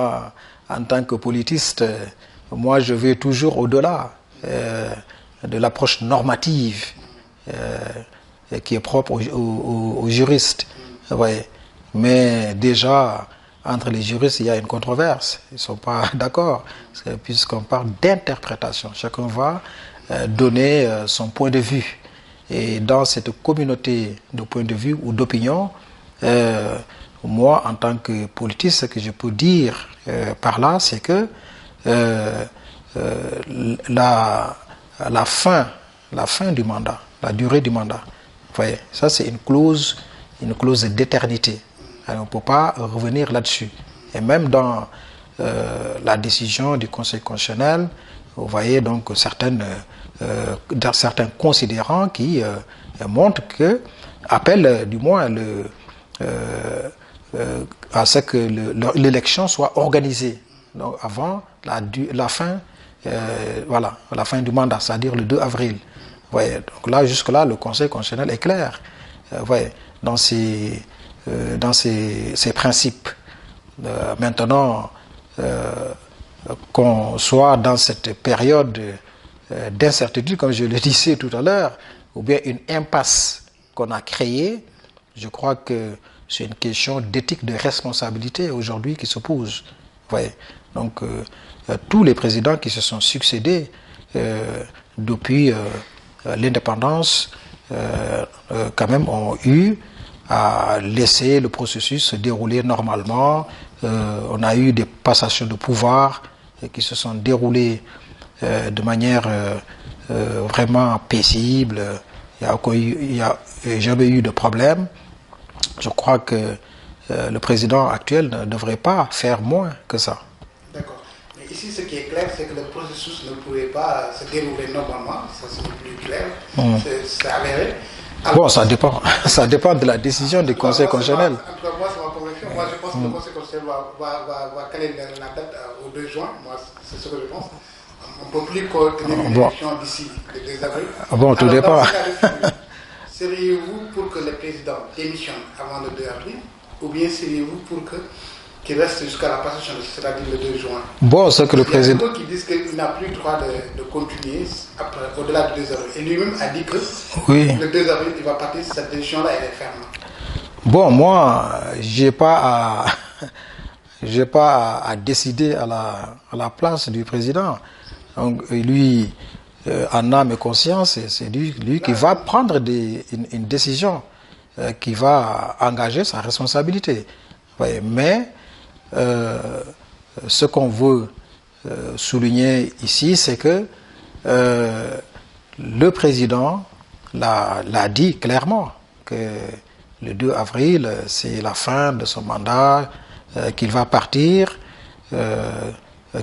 En tant que politiste, moi je vais toujours au-delà de l'approche normative qui est propre aux juristes. Ouais. Mais déjà, entre les juristes, il y a une controverse. Ils ne sont pas d'accord, puisqu'on parle d'interprétation. Chacun va donner son point de vue. Et dans cette communauté de points de vue ou d'opinion, moi, en tant que politiste, ce que je peux dire par là, c'est que la fin du mandat, la durée du mandat, vous voyez, ça c'est une clause d'éternité. On ne peut pas revenir là-dessus. Et même dans la décision du Conseil constitutionnel, vous voyez donc certains considérants qui montrent que, appellent du moins à ce que l'élection soit organisée donc avant la fin du mandat, c'est-à-dire le 2 avril. Voyez, donc là, jusque-là, le Conseil constitutionnel est clair voyez, dans ses principes. Maintenant, qu'on soit dans cette période d'incertitude, comme je le disais tout à l'heure, ou bien une impasse qu'on a créée, je crois que c'est une question d'éthique, de responsabilité aujourd'hui qui se pose. Voyez. Donc, tous les présidents qui se sont succédés depuis l'indépendance, quand même, ont eu à laisser le processus se dérouler normalement. On a eu des passations de pouvoir qui se sont déroulées de manière vraiment paisible. Il n'y a jamais eu de problème. Je crois que le président actuel ne devrait pas faire moins que ça. D'accord. Mais ici, ce qui est clair, c'est que le processus ne pourrait pas se dérouler normalement. Ça, c'est plus clair. C'est avéré. Alors, bon, ça dépend de la décision du Conseil constitutionnel. Moi, c'est ma conviction. Moi, je pense que le Conseil constitutionnel va caler la date au 2 juin. Moi, c'est ce que je pense. On ne peut plus tenir une élection d'ici le 2 avril. Bon, tout dépend. Seriez-vous pour que le président démissionne avant le 2 avril ou bien seriez-vous pour qu'il reste jusqu'à la passation, c'est-à-dire le 2 juin? Bon, ce que le président... Il y a beaucoup qui disent qu'il n'a plus le droit de continuer au-delà du 2 avril. Et lui-même a dit que le 2 avril, il va partir, cette décision-là, elle est ferme. Bon, moi, j'ai pas à décider à la place du président. Donc, lui, en âme et conscience, c'est lui qui va prendre une décision qui va engager sa responsabilité. Ouais, mais ce qu'on veut souligner ici, c'est que le président l'a dit clairement que le 2 avril, c'est la fin de son mandat, qu'il va partir,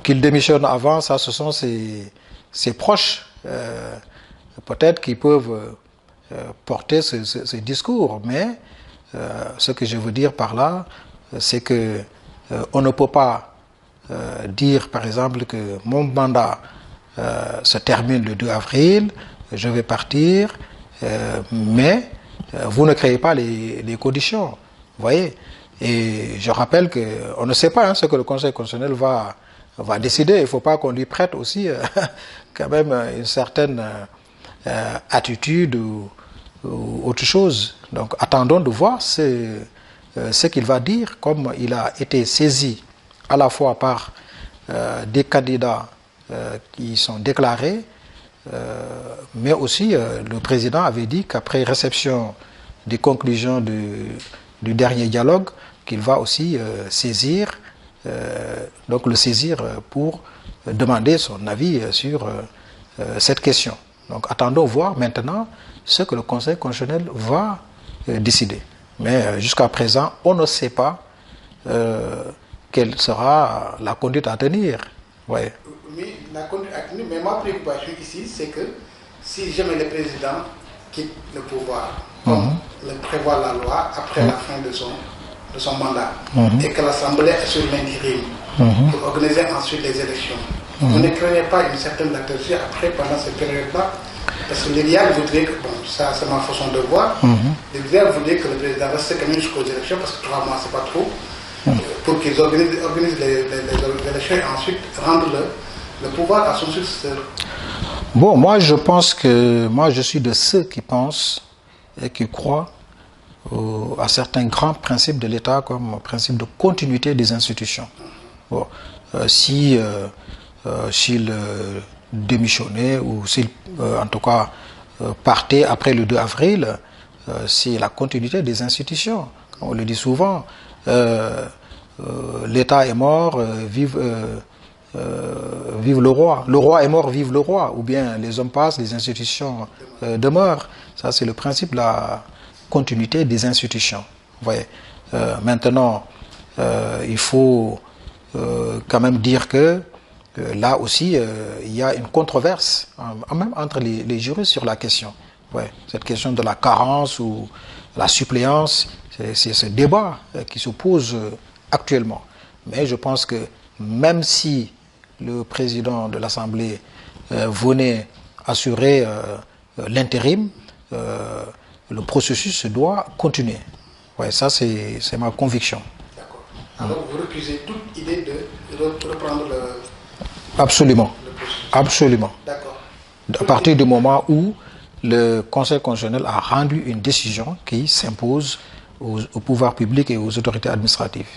qu'il démissionne avant, ça ce sont ses proches, peut-être qu'ils peuvent porter ce discours, mais ce que je veux dire par là, c'est que on ne peut pas dire par exemple que mon mandat se termine le 2 avril, je vais partir, mais vous ne créez pas les conditions, vous voyez. Et je rappelle qu'on ne sait pas ce que le Conseil constitutionnel va décider. Il ne faut pas qu'on lui prête aussi quand même une certaine attitude ou autre chose. Donc attendons de voir ce qu'il va dire, comme il a été saisi à la fois par des candidats qui sont déclarés, mais aussi le président avait dit qu'après réception des conclusions du dernier dialogue, qu'il va aussi saisir pour demander son avis sur cette question. Donc attendons voir maintenant ce que le Conseil constitutionnel va décider. Mais jusqu'à présent, on ne sait pas quelle sera la conduite à tenir. Ouais. Oui, la conduite à tenir, mais ma préoccupation ici, c'est que si jamais le président quitte le pouvoir, comme le prévoit la loi, après la fin de son mandat, et que l'Assemblée est sur l'intérim pour organiser ensuite les élections, vous ne créez pas une certaine latitude après, pendant cette période-là? Parce que l'idéal voudrait que, bon, ça c'est ma façon de voir, l'idéal voudrait que le président reste quand même jusqu'aux élections, parce que 3 mois c'est pas trop, pour qu'ils organisent les élections et ensuite rendre le pouvoir à son successeur. Bon, moi je suis de ceux qui pensent et qui croient à certains grands principes de l'État comme le principe de continuité des institutions. Bon, s'il démissionnait ou s'il, en tout cas, partait après le 2 avril, c'est la continuité des institutions. On le dit souvent, l'État est mort, vive le roi est mort, vive le roi, ou bien les hommes passent, les institutions demeurent. Ça, c'est le principe de la continuité des institutions. Vous voyez. Maintenant, il faut quand même dire que là aussi, il y a une controverse, même entre les juristes sur la question. Ouais, cette question de la carence ou la suppléance, c'est ce débat qui se pose actuellement. Mais je pense que même si le président de l'Assemblée venait assurer l'intérim, le processus doit continuer. Ouais, ça, c'est ma conviction. D'accord. Alors, vous refusez toute idée de reprendre Absolument. le processus. Absolument. D'accord. À partir du moment où le Conseil constitutionnel a rendu une décision qui s'impose au pouvoir public et aux autorités administratives.